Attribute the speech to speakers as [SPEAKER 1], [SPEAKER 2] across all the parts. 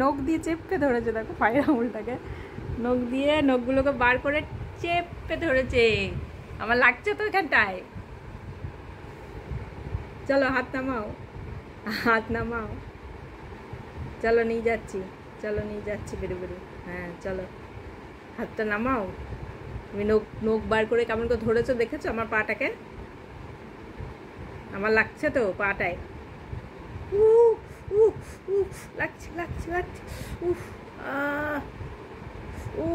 [SPEAKER 1] নখ দিয়ে চেপে ধরেছে, দেখো পায়ের আঙুলটাকে নখ দিয়ে নখগুলোকে বার করে চেপে ধরেছে। আমার লাগছে তো এখানটায়। চলো হাত নামাও, হাত নামাও। চলো নিয়ে যাচ্ছি, চলো নিয়ে যাচ্ছি বেরো বেরো। হ্যাঁ চলো, হাতটা নামাও। তুমি নখ নখ বার করে কেমন করে ধরেছো দেখেছো আমার পাটাকে? আমার লাগছে তো পাটায়। লাগছে লাগছে লাগছে। উফ ও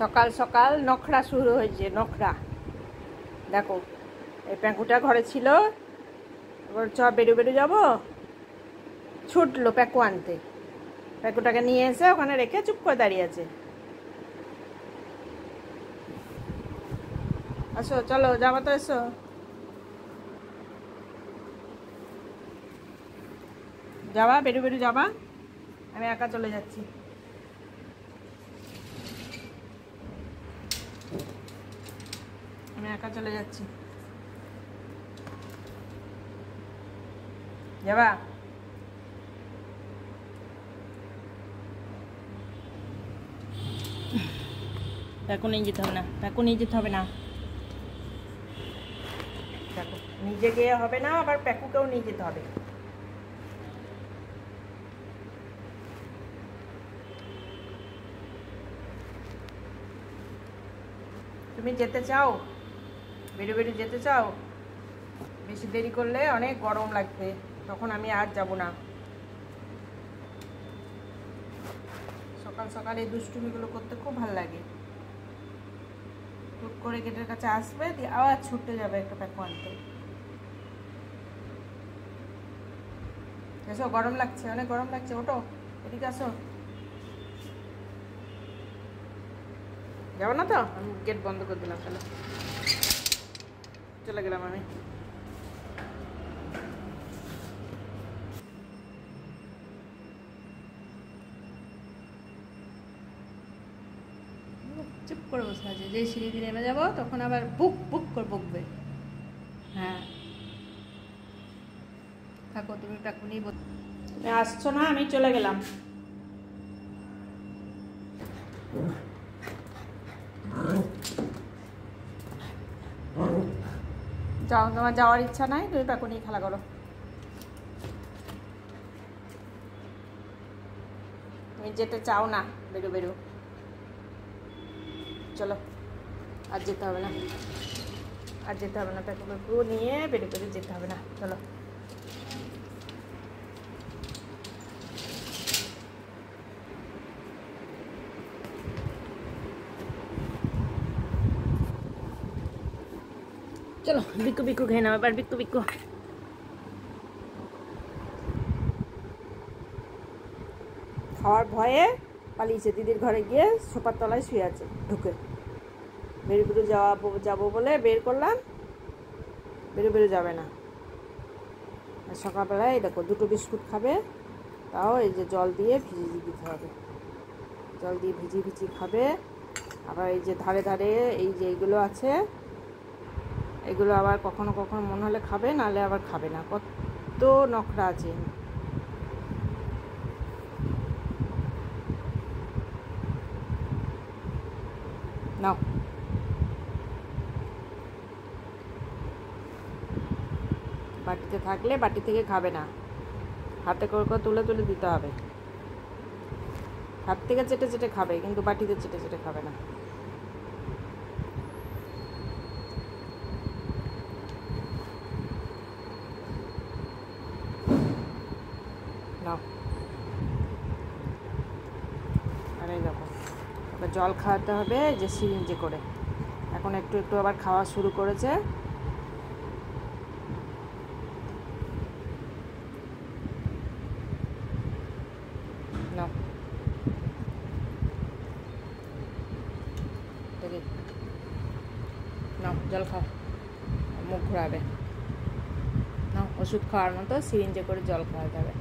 [SPEAKER 1] সকাল সকাল নখরা শুরু হয়েছে, নখরা দেখো। এই প্যাঁকুটা ঘরে ছিল, এবার চ বেরো বেরো যাবো, ছুটলো প্যাঁকু আনতে। প্যাঁকুটাকে নিয়ে এসে ওখানে রেখে চুপ করে দাঁড়িয়ে আছে। আসো চলো যাবা তো, এসো। যাবা বেরো বেরো যাবা, আমি একা চলে যাচ্ছি। আমি একা চলে যাচ্ছি, যাবা? প্যাকু নিয়ে যেতে হবে না, প্যাকু নিয়ে যেতে হবে না। দেখো নিজে গিয়ে হবে না, আবার প্যাকুকেও নিয়ে যেতে হবে। তুমি যেতে চাও, বেরো বেরো যেতে চাও? বেশি দেরি করলে অনেক গরম লাগবে, তখন আমি আর যাব না। সকাল সকাল এই দুষ্টুমিগুলো করতে খুব ভালো লাগে। হুট করে গেটের কাছে আসবে, দিয়ে আবার ছুটতে যাবে একটা প্যাকু আনতে। এসো, গরম লাগছে, অনেক গরম লাগছে, ওঠো এদিকে আসো। যাবো না তো? আমি গেট বন্ধ করে দিলাম, চলো চলে গেলাম আমি। চুপ করে বসে আছে, যে সিঁড়ি দিয়ে নেমে যাবো তখন আবার বুক বুক করে বকবে। হ্যাঁ থাকো, তুমি প্যাকু নিয়ে তুমি আসছো না, আমি চলে গেলাম। যাও, তোমার যাওয়ার ইচ্ছা নাই, তুমি প্যাকু নিয়ে খেলা করো। তুমি যেতে চাও না, বেরো বেরো চলো। আর যেতে হবে না, আর যেতে হবে না, প্যাকু প্যাকু নিয়ে বেরো বেরো যেতে হবে না, চলো। চলো বিকু বিকু খেয়ে নাও এবার, বিকু বিকু। খাওয়ার ভয়ে পালিয়েছে, দিদির ঘরে গিয়ে সোফার তলায় শুয়ে আছে ঢুকে। বেরো বেরো যাবো বলে বের করলাম, বেরো বেরো যাবে না। আর সকালবেলায় দেখো দুটো বিস্কুট খাবে, তাও এই যে জল দিয়ে ভিজিয়ে দিতে হবে, জল দিয়ে ভিজিয়ে ভিজিয়ে খাবে। আবার এই যে ধারে ধারে এই যে এইগুলো আছে, এগুলো আবার কখনো কখনো মনে হলে খাবে, নাহলে আবার খাবে না। কত নখরা আছে। নাও, বাটিতে থাকলে বাটি থেকে খাবে না, হাতে করে করে তুলে তুলে দিতে হবে। হাত থেকে চেটে চেটে খাবে, কিন্তু বাটিতে চেটে চেটে খাবে না। নাও, আরে দেখো ওকে জল খাওয়াতে হবে যে সিরিঞ্জে করে। এখন একটু একটু আবার খাওয়া শুরু করেছে। নাও, দেখি নাও জল খাও, মুখ ঘোরাবে। নাও, ওষুধ খাওয়ার মতো সিরিঞ্জে করে জল খাওয়াতে হবে।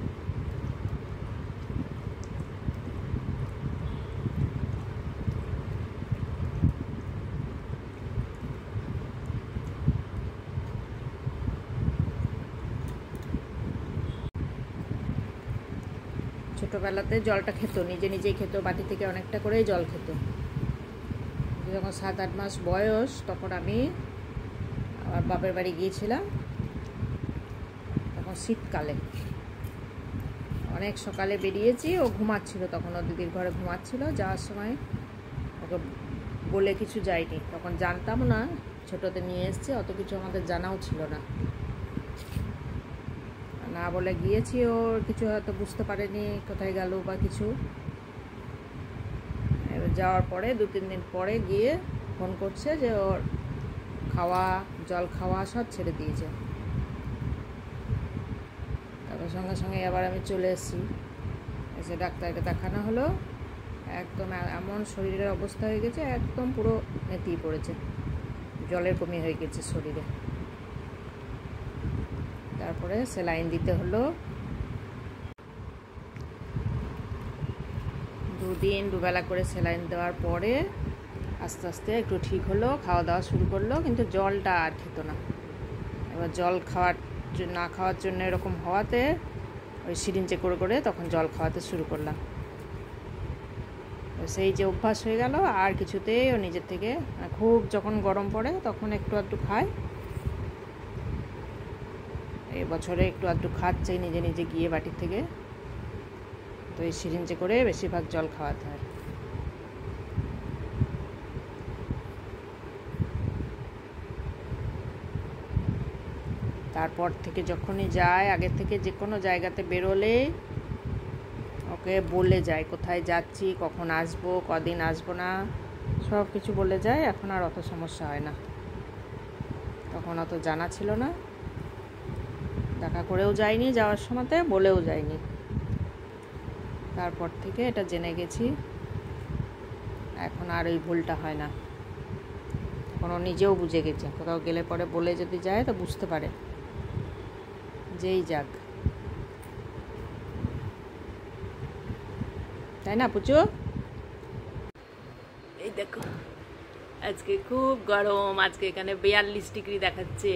[SPEAKER 1] ছোটোবেলাতে জলটা খেত, নিজে নিজেই খেত, বাটি থেকে অনেকটা করেই জল খেত। যখন 7-8 মাস বয়স তখন আমি আমার বাপের বাড়ি গিয়েছিলাম, তখন শীতকালে অনেক সকালে বেরিয়েছি। ও ঘুমাচ্ছিল তখন, ও দিদির ঘরে ঘুমাচ্ছিল। যাওয়ার সময় ওকে বলে কিছু যায়নি, তখন জানতাম না, ছোটোতে নিয়ে এসছে, অত কিছু আমাদের জানাও ছিল না। না বলে গিয়েছি, ওর কিছু হয়তো বুঝতে পারেনি কোথায় গেল বা কিছু। এবার যাওয়ার পরে 2-3 দিন পরে গিয়ে ফোন করছে যে ওর খাওয়া, জল খাওয়া সব ছেড়ে দিয়েছে। তারপর সঙ্গে সঙ্গে আবার আমি চলে এসেছি, এসে ডাক্তারকে দেখানো হলো। একদম এমন শরীরের অবস্থা হয়ে গেছে, একদম পুরো নেতিয়ে পড়েছে, জলের কমি হয়ে গেছে শরীরে। তারপরে স্যালাইন দিতে হলো। 2 দিন 2 বেলা করে স্যালাইন দেওয়ার পরে আস্তে আস্তে একটু ঠিক হলো, খাওয়া দাওয়া শুরু করলো, কিন্তু জলটা আর খেত না। এবার জল না খাওয়ার জন্য এরকম হওয়াতে ওই সিরিঞ্জে করে করে তখন জল খাওয়াতে শুরু করলাম। সেই যে অভ্যাস হয়ে গেল, আর কিছুতেই ও নিজের থেকে, খুব যখন গরম পড়ে তখন একটু আধটু খায়। এই বছরে একটু আধটু খাচ্ছে নিজে নিজে গিয়ে বাটির থেকে, তো এই সিরিঞ্জে করে বেশিরভাগ জল খাওয়াতে হয়। তারপর থেকে যখনই যায়, আগের থেকে যে কোনো জায়গাতে বেরোলে ওকে বলে যায় কোথায় যাচ্ছি, কখন আসবো, কদিন আসবো না, সব কিছু বলে যায়। এখন আর অত সমস্যা হয় না, তখন অত জানা ছিল না, দেখা করেও যায়নি, যাওয়ার সময়তে বলেও যায়নি। তারপর থেকে এটা জেনে গেছি, এখন আর ওই ভুলটা হয় না। এখন ও নিজেও বুঝে গেছে, কোথাও গেলে পরে বলে যদি যায় তো বুঝতে পারে যেই যাক, তাই না পুচু? এই দেখো, আজকে খুব গরম, আজকে এখানে 42 ডিগ্রি দেখাচ্ছে।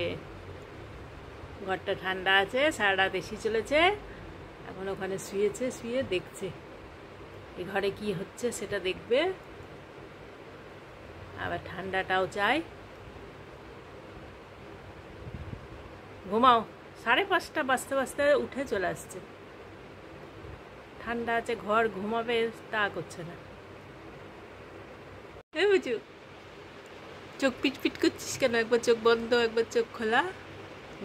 [SPEAKER 1] ঘরটা ঠান্ডা আছে, সারা রাত এসি চলেছে, এখন ওখানে শুয়েছে, শুয়ে দেখছে এই ঘরে কি হচ্ছে সেটা দেখবে, আবার ঠান্ডাটাও চাই। ঘুমাও, 5:30 বাজতে বাজতে উঠে চলে আসছে। ঠান্ডা আছে, ঘর ঘুমাবে তা করছে না। বুঝু, চোখ পিটপিট করছিস কেন? একবার চোখ বন্ধ, একবার চোখ খোলা।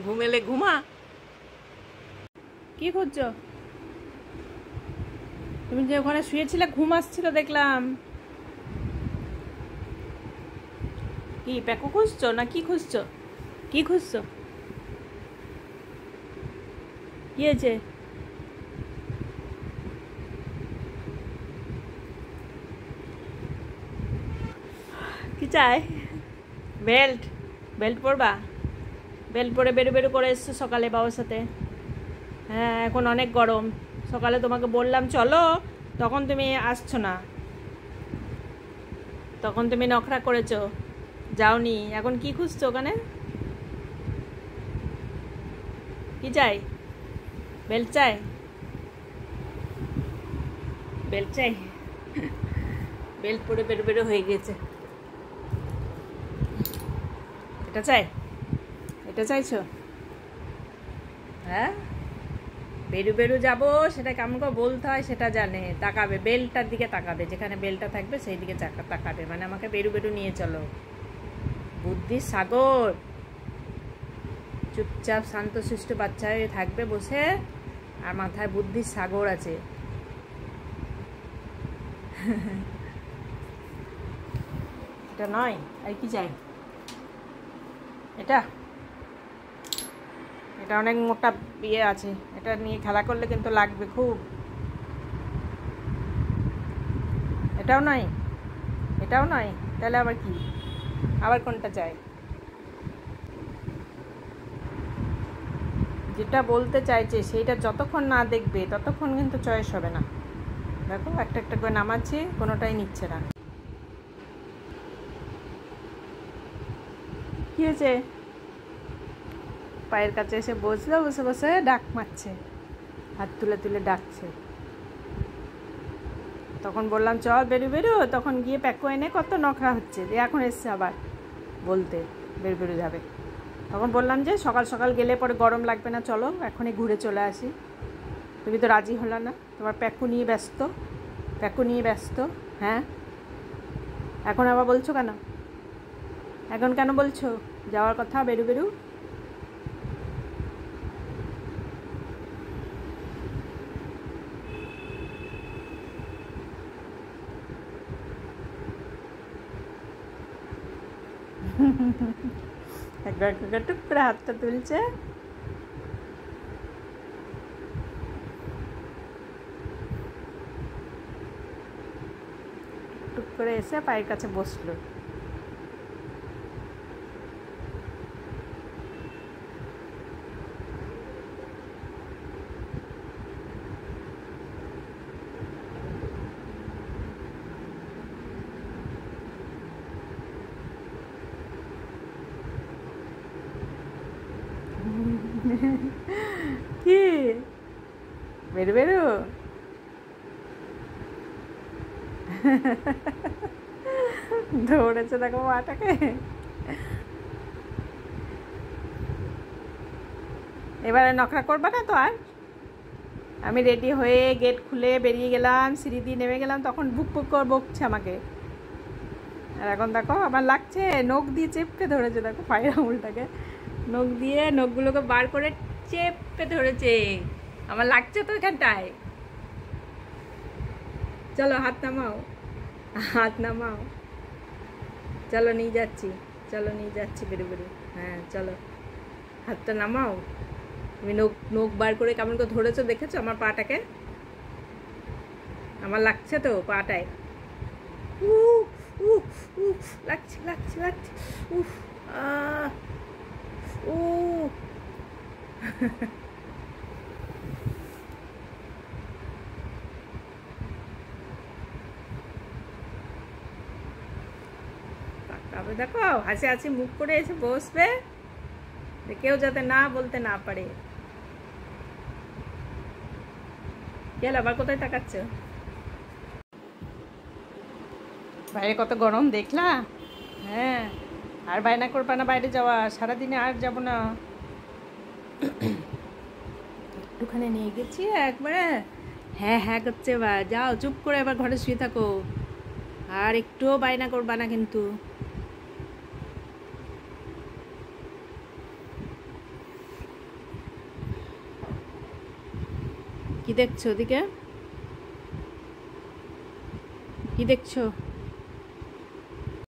[SPEAKER 1] ঘুমেলে ঘুমা। কি করছো তুমি? যে ওখানে শুয়েছিলে ঘুম আসছিল দেখলাম। কি প্যাকো খুঁজছো না কি খুঁজছো? কি খুঁজছো? কি হয়েছে? কি চাই? বেল্ট? বেল্ট পরবা? বেল্ট পরে বেরো বেরো করে এসছো সকালে বাবার সাথে। হ্যাঁ, এখন অনেক গরম। সকালে তোমাকে বললাম চলো, তখন তুমি আসছো না, তখন তুমি নখরা করেছো, যাওনি। এখন কি খুঁজছো ওখানে? কি চাই? বেল্ট চাই? বেল্ট চাই? বেল্ট পরে বেরো বেরো হয়ে গেছে। এটা চাই? এটা চাইছো? হ্যাঁ, বেরু বেরু যাবো, সেটা কেমন করে বলতে হয় সেটা জানে। তাকাবে, বেলটার দিকে তাকাবে, যেখানে বেলটা থাকবে সেই দিকে তাকাবে, মানে আমাকে বেরু বেরু নিয়ে চলো। বুদ্ধির সাগর। চুপচাপ শান্তশিষ্ট বাচ্চা হয়ে থাকবে বসে, আর মাথায় বুদ্ধির সাগর আছে। এটা নয়, আর কি চাই? এটা এটা অনেক মোটা ইয়ে আছে, এটা নিয়ে খেলা করলে কিন্তু লাগবে খুব। এটাও নয়, এটাও নয়, তাহলে আবার কি? আবার কোনটা চাই? যেটা বলতে চাইছে সেইটা যতক্ষণ না দেখবে ততক্ষণ কিন্তু চয়েস হবে না। দেখো, একটা একটা করে নামাচ্ছি, কোনোটাই নিচ্ছে না। কি হয়েছে? পায়ের কাছে এসে বসলো, বসে বসে ডাক মারছে, হাত তুলে তুলে ডাকছে। তখন বললাম চল বেরো বেরো, তখন গিয়ে প্যাকো এনে কত নখরা হচ্ছে, দিয়ে এখন এসছে আবার বলতে বেরো বেরো যাবে। তখন বললাম যে সকাল সকাল গেলে পরে গরম লাগবে না, চলো এখনই ঘুরে চলে আসি। তুমি তো রাজি হলো না, তোমার প্যাকু নিয়ে ব্যস্ত, প্যাকু নিয়ে ব্যস্ত। হ্যাঁ, এখন আবার বলছো কেন? এখন কেন বলছো যাওয়ার কথা বেরু বেরু? একবার টুক করে হাতটা তুলছে। টুক করে এসে পায়ের কাছে বসলো। কি বেরু বেরু? দৌড়েছে দেখো মাটাকে। এবারে নখরা করবা না তো আর? আমি রেডি হয়ে গেট খুলে বেরিয়ে গেলাম, সিঁড়ি দিয়ে নেমে গেলাম, তখন বুক বুক করে বকছে আমাকে। আর এখন দেখো আমার লাগছে, নখ দিয়ে চেপে ধরেছে, দেখো পায়ের আঙুলটাকে নখ দিয়ে নখগুলোকে বার করে চেপে ধরেছে। আমার লাগছে তো এখানটায়। চলো হাত নামাও, হাত নামাও, চলো নিয়ে যাচ্ছি, চলো নিয়ে যাচ্ছি বেরো বেরো। হ্যাঁ চলো, হাতটা নামাও। তুমি নখ নখ বার করে কেমন করে ধরেছো দেখেছো আমার পাটাকে? আমার লাগছে তো পাটায়। লাগছে লাগছে লাগছে। উফ ও তাকাবে দেখো, হাসি হাসি মুখ করে এসে বসবে, কেউ যাতে না বলতে না পারে। গেল আবার কোথায় তাকাচ্ছ? বাইরে কত গরম দেখলা? হ্যাঁ, আর বায়না করবা না বাইরে যাওয়া, সারাদিনে আর যাব না। একটুখানি নিয়ে গেছি একবারে হ্যাঁ হ্যাঁ করছে, বা যাও চুপ করে এবার ঘরে শুয়ে থাকো, আর একটুও বায়না করবা না কিন্তু। কি দেখছো ওদিকে? কি দেখছো?